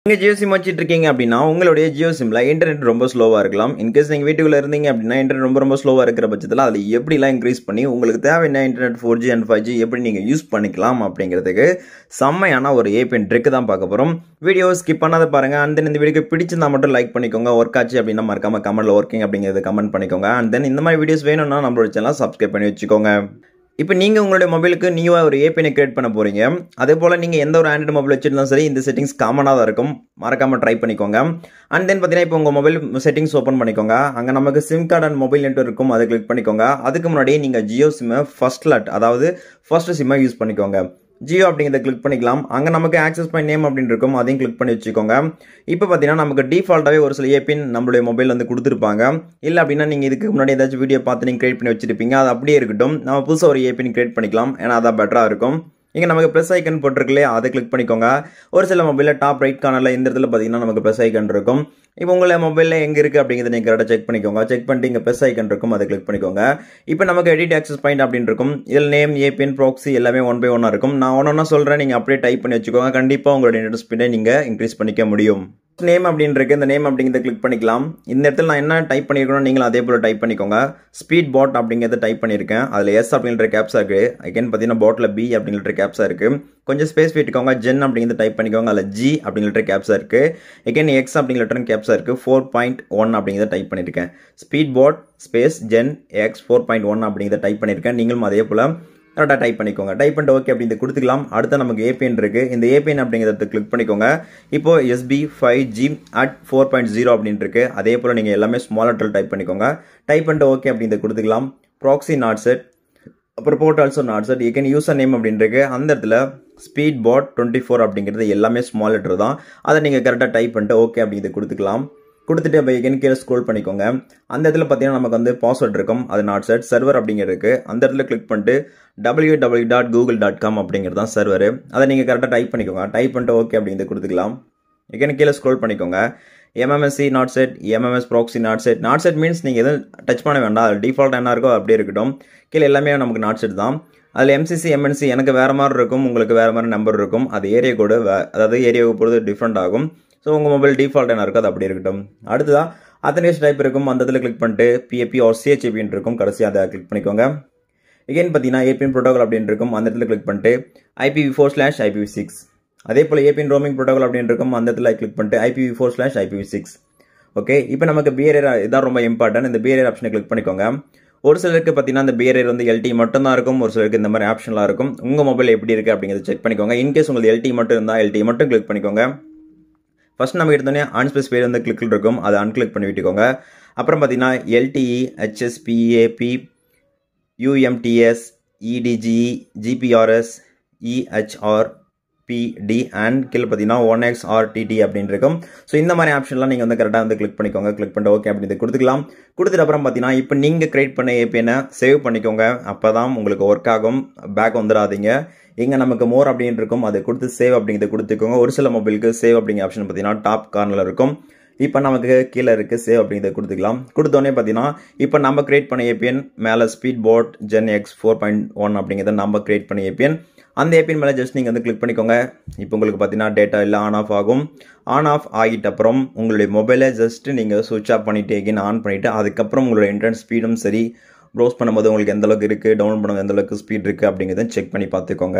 நீங்கள் ஜியோ சிம் வச்சுட்டு இருக்கீங்க அப்படின்னா உங்களுடைய ஜியோ சிம்மில் இன்டர்நெட் ரொம்ப ஸ்லோவாக இருக்கலாம். இன்கேஸ் நீங்கள் வீட்டுக்குள்ளே இருந்தீங்க அப்படின்னா இன்டர்நெட் ரொம்ப ஸ்லோவாக இருக்கிற பட்சத்தில் அதில் எப்படிலாம் இன்க்ரீஸ் பண்ணி உங்களுக்கு தேவையான இன்டர்நெட் 4G and 5G எப்படி நீங்கள் யூஸ் பண்ணிக்கலாம் அப்படிங்கிறதுக்கு செம்மையான ஒரு ஏபிஎன் ட்ரிக் தான் பார்க்க போகிறோம். வீடியோ ஸ்கிப் பண்ணாத பாருங்கள். அண்ட் தென் இந்த வீடியோக்கு பிடிச்சிருந்தா மட்டும் லைக் பண்ணிக்கோங்க. ஒர்க் ஆச்சு அப்படின்னா மறக்காம கமெண்ட்டில் ஒர்க்கிங் அப்படிங்கிறது கமெண்ட் பண்ணிக்கோங்க. அண்ட் தென் இந்த மாதிரி வீடியோஸ் வேணும்னா நம்மளோட சேனல் சப்ஸ்கிரைப் பண்ணி வச்சுக்கோங்க. இப்போ நீங்கள் உங்களுடைய மொபைலுக்கு நியூவாக ஒரு ஏபிஎனை கிரியேட் பண்ண போகிறீங்க. அதே போல் நீங்கள் எந்த ஒரு ஆண்ட்ராய்டு மொபைல் வச்சுருந்தாலும் சரி இந்த செட்டிங்ஸ் காமனாக தான் இருக்கும். மறக்காமல் ட்ரை பண்ணிக்கோங்க. அண்ட் தென் பார்த்தீங்கன்னா இப்போ உங்கள் மொபைல் செட்டிங்ஸ் ஓப்பன் பண்ணிக்கோங்க. அங்கே நமக்கு sim card and mobile network இருக்கும், அதை கிளிக் பண்ணிக்கோங்க. அதுக்கு முன்னாடி நீங்கள் ஜியோ சிம்மை ஃபர்ஸ்ட் சிம்மை யூஸ் பண்ணிக்கோங்க. ஜியோ அப்படிங்கிறத கிளிக் பண்ணிக்கலாம். அங்கே நமக்கு ஆக்சஸ் பாயிண்ட் நேம் அப்படின்னு இருக்கும், அதையும் கிளிக் பண்ணி வச்சுக்கோங்க. இப்போ பார்த்தீங்கன்னா நமக்கு டிஃபால்ட்டாகவே ஒரு சில ஏபிஎன் நம்மளுடைய மொபைல் வந்து கொடுத்துருப்பாங்க. இல்லை அப்படின்னா நீங்கள் இதுக்கு முன்னாடி ஏதாச்சும் வீடியோ பார்த்து நீங்கள் கிரியேட் பண்ணி வச்சிருப்பீங்க, அது அப்படியே இருக்கட்டும். நம்ம புதுசாக ஒரு ஏபிஎன் கிரியேட் பண்ணிக்கலாம், ஏன்னா அதான் பெட்டராக இருக்கும். இங்கே நமக்கு ப்ளஸ் ஐக்கன் போட்டிருக்கலையே, அதை கிளிக் பண்ணிக்கோங்க. ஒரு சில மொபைலில் டாப் ரைட் கார்னரில் இந்த இடத்துல பார்த்தீங்கன்னா நமக்கு ப்ளஸ் ஐக்கன் இருக்கும். இப்போ உங்களை மொபைலில் எங்கே இருக்குது அப்படிங்கிறத நீங்கள் கரெக்டாக செக் பண்ணிக்கோங்க. செக் பண்ணிட்டு இங்கே ப்ளஸ் ஐக்கன் இருக்கும், அதை கிளிக் பண்ணிக்கோங்க. இப்போ நமக்கு எடிட் ஆக்சஸ் பாயிண்ட் அப்படின்னு இருக்கும். இதில் நேம், ஏபிஎன், ப்ராக்ஸி எல்லாமே 1 by 1 இருக்கும். நான் ஒன்றா சொல்கிறேன், நீங்கள் அப்படியே டைப் பண்ணி வச்சுக்கோங்க. கண்டிப்பாக உங்களுடைய நெட் ஸ்பீடை நீங்கள் இன்க்ரீஸ் பண்ணிக்க முடியும். நேம் அப்படின்னு இருக்கு, இந்த நேம் அப்படிங்கிறத கிளிக் பண்ணிக்கலாம். இந்த இடத்துல நான் என்ன டைப் பண்ணியிருக்கணும் நீங்களும் அதே போல் டைப் பண்ணிக்கோங்க. ஸ்பீட் பாட் அப்படிங்கிறத டைப் பண்ணியிருக்கேன். அதில் எஸ் அப்படின்ற கேப்ஸா இருக்குது. அகைன் பார்த்தீங்கன்னா பாட்டில் பி அப்படிங்கிற கேப்ஸா இருக்குது. கொஞ்சம் ஸ்பேஸ் விட்டுக்கோங்க. ஜென் அப்படிங்கிறத டைப் பண்ணிக்கோங்க. அதில் ஜி அப்படிங்கிற கேப்ஸா இருக்குது. அகைன் எக்ஸ் அப்படிங்கிற கேப்ஸா இருக்குது. 4.1 அப்படிங்கிறத டைப் பண்ணியிருக்கேன். ஸ்பீட் பாட் ஸ்பேஸ் ஜென் எக்ஸ் 4.1 அப்படிங்கிறத டைப் பண்ணியிருக்கேன். நீங்களும் அதே போல் கரெக்டாக டைப் பண்ணிக்கோங்க. டைப் பண்ணிட்டு ஓகே அப்படின்னு கொடுத்துக்கலாம். அடுத்து நமக்கு ஏபிஎன் இருக்குது. இந்த ஏபிஎன் அப்படிங்கிறத கிளிக் பண்ணிக்கோங்க. இப்போ SB5G at 4.0 அப்படின்னு இருக்கு. அதே போல் நீங்கள் எல்லாமே ஸ்மால் லெட்டரில் டைப் பண்ணிக்கோங்க. டைப் பண்ணிட்டு ஓகே அப்படிங்கிறத கொடுத்துக்கலாம். ப்ராக்ஸி நாட் செட், அப்புறம் port also not set. Again user name அப்படின்னு இருக்கு. அந்த இடத்துல ஸ்பீட் பாட் 24 அப்படிங்கிறது எல்லாமே ஸ்மால் லெட்டர் தான். அதை நீங்கள் கரெக்டாக டைப் பண்ணிட்டு ஓகே அப்படிங்கிறத கொடுத்துக்கலாம். கொடுத்துட்டு அப்போ எகன் கீழே ஸ்க்ரோல் பண்ணிக்கோங்க. அந்த இடத்துல பார்த்தீங்கன்னா நமக்கு வந்து பாஸ்வேர்ட் இருக்கும், அது நாட் செட். சர்வர் அப்படிங்கிறதுக்கு அந்த இடத்துல கிளிக் பண்ணிட்டு www.google.com அப்படிங்கிறது தான் சர்வர். அதை நீங்கள் கரெக்டாக டைப் பண்ணிக்கோங்க. டைப் பண்ணிட்டு ஓகே அப்படிங்கிறத கொடுத்துக்கலாம். எகன் கீழே ஸ்க்ரோல் பண்ணிக்கோங்க. MMSC not set, MMS proxy not set. Not set means நீங்கள் எதுவும் டச் பண்ண வேண்டாம், அது டிஃபால்ட் என்ன இருக்கோ அப்படியே இருக்கட்டும். கீழே எல்லாமே நமக்கு நாட் செட் தான். அதில் MCC MNC எனக்கு வேறு மாதிரி இருக்கும், உங்களுக்கு வேறு மாதிரி நம்பர் இருக்கும். அது ஏரியா கோடு, அதாவது ஏரியாவுக்கு பொறுத்து டிஃப்ரெண்ட் ஆகும். ஸோ உங்கள் மொபைல் டிஃபால்ட் என்ன இருக்கோ அது அப்படி இருக்கட்டும். அடுத்ததான் அத்தனைஸ் டைப் இருக்கும். அந்த இடத்துல கிளிக் பண்ணிட்டு PAP or CHAP இருக்கும். கடைசியாக அதை கிளிக் பண்ணிக்கோங்க. எகைன் பார்த்தீங்கன்னா ஏபிஎன் ப்ரோட்டோகால் அப்படின்னு இருக்கும். அந்த இடத்துல கிளிக் பண்ணிட்டு IPv4/IPv6. அதே போல் ஏபிஎன் ரோமிங் ப்ரோட்டோகால் அப்படின்னு இருக்கும். அந்த இடத்துல கிளிக் பண்ணிட்டு IPv4/IPv6. ஓகே, இப்போ நமக்கு பிஹேவியர் இதான் ரொம்ப இம்பார்ட்டன்ட். இந்த பிஹேவியர் ஆப்ஷனை கிளிக் பண்ணிக்கோங்க. ஒரு சிலருக்கு பார்த்தீங்கன்னா இந்த பிஹேவியர் வந்து LTE மட்டும் தான் இருக்கும், ஒரு சிலருக்கு இந்த மாதிரி ஆப்ஷன்லாம் இருக்கும். உங்கள் மொபைல் எப்படி இருக்குது அப்படிங்கிறத செக் பண்ணிக்கோங்க. இன்கேஸ் உங்களுக்கு LTE மட்டும் இருந்தால் LTE மட்டும் கிளிக் பண்ணிக்கோங்க. ஃபர்ஸ்ட் நம்ம எடுத்தோடனே அன்ஸ்பெஸ் பேர் வந்து கிளிக்கில் இருக்கும், அதை அன்கிளிக் பண்ணி விட்டுக்கோங்க. அப்புறம் பார்த்தீங்கன்னா LTE, HSPAP, UMTS, EDGE, GPRS, EHRPD and கீழே பார்த்தீங்கன்னா 1XRTT அப்படின்னு இருக்கும். ஸோ இந்த மாதிரி ஆப்ஷன்லாம் நீங்கள் வந்து கரெக்டாக வந்து கிளிக் பண்ணிக்கோங்க. கிளிக் பண்ணிட்டு ஓகே அப்படின்னு கொடுத்துக்கலாம். கொடுத்துட்டு அப்புறம் பார்த்தீங்கன்னா இப்போ நீங்கள் கிரியேட் பண்ண ஏபிஎனை சேவ் பண்ணிக்கோங்க. அப்போ தான் உங்களுக்கு ஒர்க் ஆகும். பேக் வந்துடாதீங்க. இங்கே நமக்கு மோர் அப்படின்னு இருக்கும், அதை கொடுத்து சேவ் அப்படிங்கிறத கொடுத்துக்கோங்க. ஒரு சில மொபைலுக்கு சேவ் அப்படிங்கிற ஆப்ஷன் பார்த்தீங்கன்னா டாப் கார்னரில் இருக்கும். இப்போ நமக்கு கீழே இருக்குது சேவ் அப்படிங்கிறத கொடுத்துக்கலாம். கொடுத்தோடனே பார்த்தீங்கன்னா இப்போ நம்ம கிரியேட் பண்ண ஏபிஎன் மேலே ஸ்பீட் பாட் ஜென் எக்ஸ் 4.1 அப்படிங்கிறத நம்ம கிரியேட் பண்ண ஏபிஎன். அந்த ஏபிஎன் மேலே ஜஸ்ட் நீங்கள் வந்து கிளிக் பண்ணிக்கோங்க. இப்போ உங்களுக்கு பார்த்தீங்கன்னா டேட்டா எல்லாம் ஆன் ஆஃப் ஆகும். ஆன் ஆஃப் ஆகிட்ட அப்புறம் உங்களுடைய மொபைலை ஜஸ்ட் நீங்கள் சுவிட்ச் ஆஃப் பண்ணிவிட்டு எகைன் ஆன் பண்ணிவிட்டு அதுக்கப்புறம் உங்களுடைய இன்டர்நெட் ஸ்பீடும் சரி, ப்ரௌஸ் பண்ணும்போது உங்களுக்கு எந்த அளவுக்கு இருக்குது, டவுன்லோட் பண்ணும்போது எந்த அளவுக்கு ஸ்பீட் இருக்குது அப்படிங்கிறத செக் பண்ணி பார்த்துக்கோங்க.